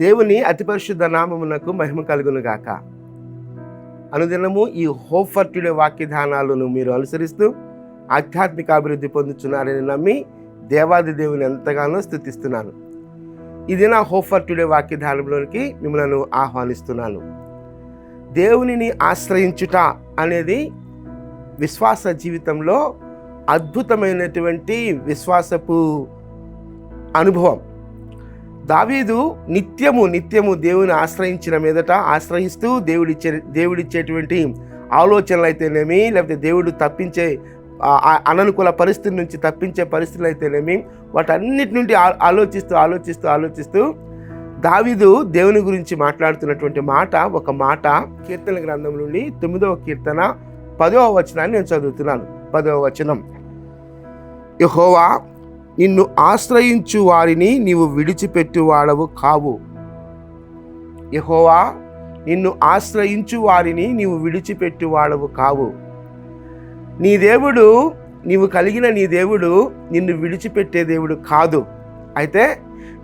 దేవుని అతి పరిశుద్ధ నామమునకు మహిమ కలుగును గాక. అనుదినము ఈ హోప్ ఫర్ టుడే వాక్యధానాలను మీరు అనుసరిస్తూ ఆధ్యాత్మిక అభివృద్ధి పొందుతున్నారని నమ్మి దేవాది దేవుని ఎంతగానో స్తుతిస్తున్నాను. ఇది నా హోప్ ఫర్ టుడే వాక్యధానంలోనికి మిమ్మల్ని ఆహ్వానిస్తున్నాను. దేవునిని ఆశ్రయించుట అనేది విశ్వాస జీవితంలో అద్భుతమైనటువంటి విశ్వాసపు అనుభవం. దావీదు నిత్యము దేవుని ఆశ్రయించిన మీదట ఆశ్రయిస్తూ దేవుడిచ్చేటువంటి ఆలోచనలు అయితేనేమి, లేకపోతే దేవుడు తప్పించే అననుకూల పరిస్థితి నుంచి తప్పించే పరిస్థితులు అయితేనేమి, వాటన్నిటి నుండి ఆలోచిస్తూ దావీదు దేవుని గురించి మాట్లాడుతున్నటువంటి ఒక మాట కీర్తన గ్రంథం నుండి 9వ కీర్తన 10వ వచనాన్ని నేను చదువుతున్నాను. 10వ వచనం, యెహోవా నిన్ను ఆశ్రయించు వారిని నీవు విడిచిపెట్టువాడవు కావు. యెహోవా నిన్ను ఆశ్రయించు వారిని నీవు విడిచిపెట్టువాడవు కావు. నీ దేవుడు, నీవు కలిగిన నీ దేవుడు నిన్ను విడిచిపెట్టే దేవుడు కాదు. అయితే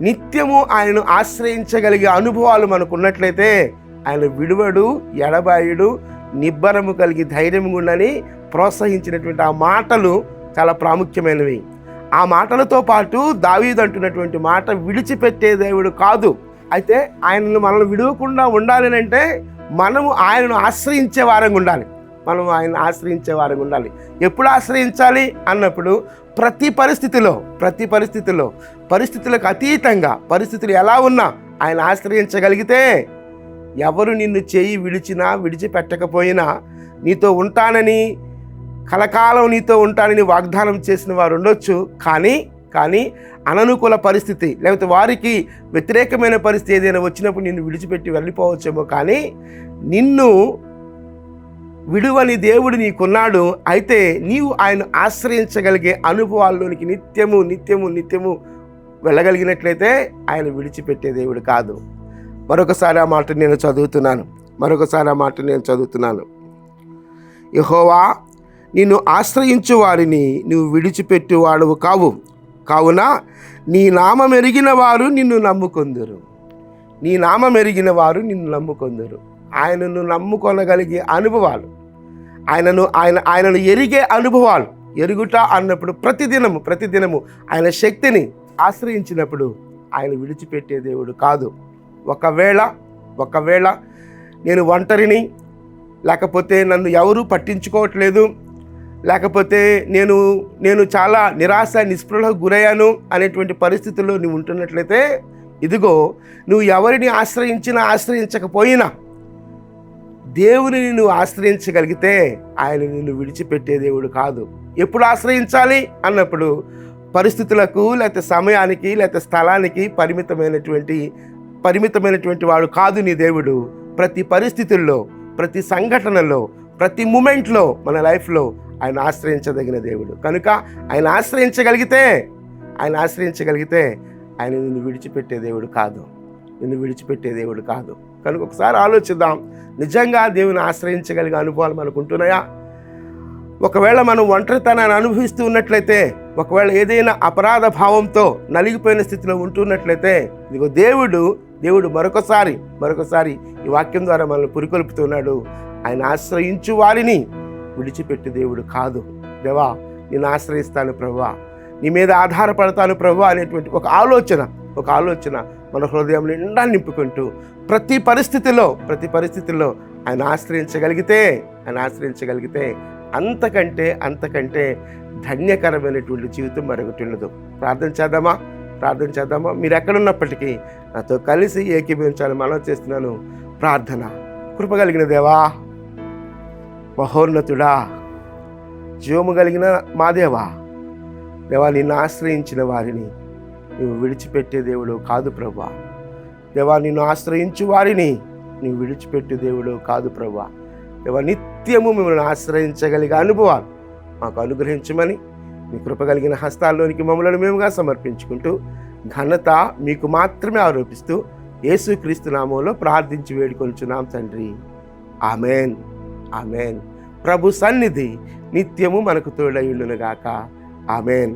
నిత్యము ఆయనను ఆశ్రయించగలిగే అనుభవాలు మనకు ఉన్నట్లయితే ఆయన విడువడు, ఎడబాయుడు, నిబ్బరము కలిగి ధైర్యం ఉండని ప్రోత్సహించినటువంటి ఆ మాటలు చాలా ప్రాముఖ్యమైనవి. ఆ మాటలతో పాటు దావీదు అంటున్నటువంటి మాట విడిచిపెట్టే దేవుడు కాదు. అయితే ఆయనను మనల్ని విడవకుండా ఉండాలి అంటే మనము ఆయనను ఆశ్రయించే వారంగా ఉండాలి. ఆయన ఆశ్రయించే వారంగా ఉండాలి. ఎప్పుడు ఆశ్రయించాలి అన్నప్పుడు ప్రతి పరిస్థితులకు అతీతంగా పరిస్థితులు ఎలా ఉన్నా ఆయన ఆశ్రయించగలిగితే ఎవరు నిన్ను చేయి విడిచినా విడిచిపెట్టకపోయినా నీతో ఉంటానని, కలకాలం నీతో ఉంటానని వాగ్దానం చేసిన వారు ఉండొచ్చు. కానీ అననుకూల పరిస్థితి లేకపోతే వారికి వ్యతిరేకమైన పరిస్థితి ఏదైనా వచ్చినప్పుడు నిన్ను విడిచిపెట్టి వెళ్ళిపోవచ్చేమో, కానీ నిన్ను విడువని దేవుడు నీకున్నాడు. అయితే నీవు ఆయన ఆశ్రయించగలిగే అనుభవాల్లోనికి నిత్యము వెళ్ళగలిగినట్లయితే ఆయన విడిచిపెట్టే దేవుడు కాదు. మరొకసారి ఆ మాట నేను చదువుతున్నాను. యెహోవా నిన్ను ఆశ్రయించు వారిని నువ్వు విడిచిపెట్టువాడవు కావు. కావున నీ నామం ఎరిగిన వారు నిన్ను నమ్ముకొందురు. ఆయనను నమ్ముకొనగలిగే అనుభవాలు, ఆయనను ఎరిగే అనుభవాలు. ఎరుగుట అన్నప్పుడు ప్రతిదినము ఆయన శక్తిని ఆశ్రయించినప్పుడు ఆయన విడిచిపెట్టే దేవుడు కాదు. ఒకవేళ నేను ఒంటరిని, లేకపోతే నన్ను ఎవరూ పట్టించుకోవట్లేదు, లేకపోతే నేను చాలా నిరాశ నిస్పృహకు గురయ్యాను అనేటువంటి పరిస్థితుల్లో నువ్వు ఉంటున్నట్లయితే, ఇదిగో నువ్వు ఎవరిని ఆశ్రయించకపోయినా దేవుని నువ్వు ఆశ్రయించగలిగితే ఆయన నిన్ను విడిచిపెట్టే దేవుడు కాదు. ఎప్పుడు ఆశ్రయించాలి అన్నప్పుడు పరిస్థితులకు, లేకపోతే సమయానికి, లేకపోతే స్థలానికి పరిమితమైనటువంటి వాడు కాదు నీ దేవుడు. ప్రతి పరిస్థితుల్లో, ప్రతి సంఘటనలో, ప్రతి మూమెంట్లో మన లైఫ్లో ఆయన ఆశ్రయించదగిన దేవుడు. కనుక ఆయన ఆశ్రయించగలిగితే ఆయన నిన్ను విడిచిపెట్టే దేవుడు కాదు. కనుక ఒకసారి ఆలోచిద్దాం, నిజంగా దేవుని ఆశ్రయించగలిగే అనుభవాలు మనకు ఉంటున్నాయా? ఒకవేళ మనం ఒంటరితనాన్ని అనుభవిస్తూ ఉన్నట్లయితే, ఒకవేళ ఏదైనా అపరాధ భావంతో నలిగిపోయిన స్థితిలో ఉంటున్నట్లయితే, ఇదిగో దేవుడు మరొకసారి ఈ వాక్యం ద్వారా మనల్ని పురికొల్పుతున్నాడు. ఆయన ఆశ్రయించు వారిని విడిచిపెట్టే దేవుడు కాదు. దేవా నేను ఆశ్రయిస్తాను ప్రభువా, నీ మీద ఆధారపడతాను ప్రభువా అనేటువంటి ఒక ఆలోచన మన హృదయం నిండా నింపుకుంటూ ప్రతి పరిస్థితిలో ఆయన ఆశ్రయించగలిగితే అంతకంటే ధన్యకరమైనటువంటి జీవితం మరొకటి ఉండదు. ప్రార్థన చేద్దామా? మీరు ఎక్కడున్నప్పటికీ నాతో కలిసి ఏకీభవించాలని మనం చేస్తున్నాను. ప్రార్థన. కృపగలిగిన దేవా, మహోన్నతుడా, జీవము కలిగిన మా దేవా, నిన్ను ఆశ్రయించిన వారిని నువ్వు విడిచిపెట్టే దేవుడు కాదు ప్రభువా. దేవా నిన్ను ఆశ్రయించు వారిని నువ్వు విడిచిపెట్టే దేవుడు కాదు ప్రభువా. దేవా నిత్యము మిమ్మల్ని ఆశ్రయించగలిగే అనుభవాలు మాకు అనుగ్రహించమని మీ కృపగలిగిన హస్తాల్లోనికి మమ్మల్ని మేముగా సమర్పించుకుంటూ ఘనత మీకు మాత్రమే ఆరోపిస్తూ యేసుక్రీస్తు నామంలో ప్రార్థించి వేడుకొంచున్నాం తండ్రి. ఆమెన్. ప్రభు సన్నిధి నిత్యము మనకు తోడై ఉండును గాక. ఆమెన్.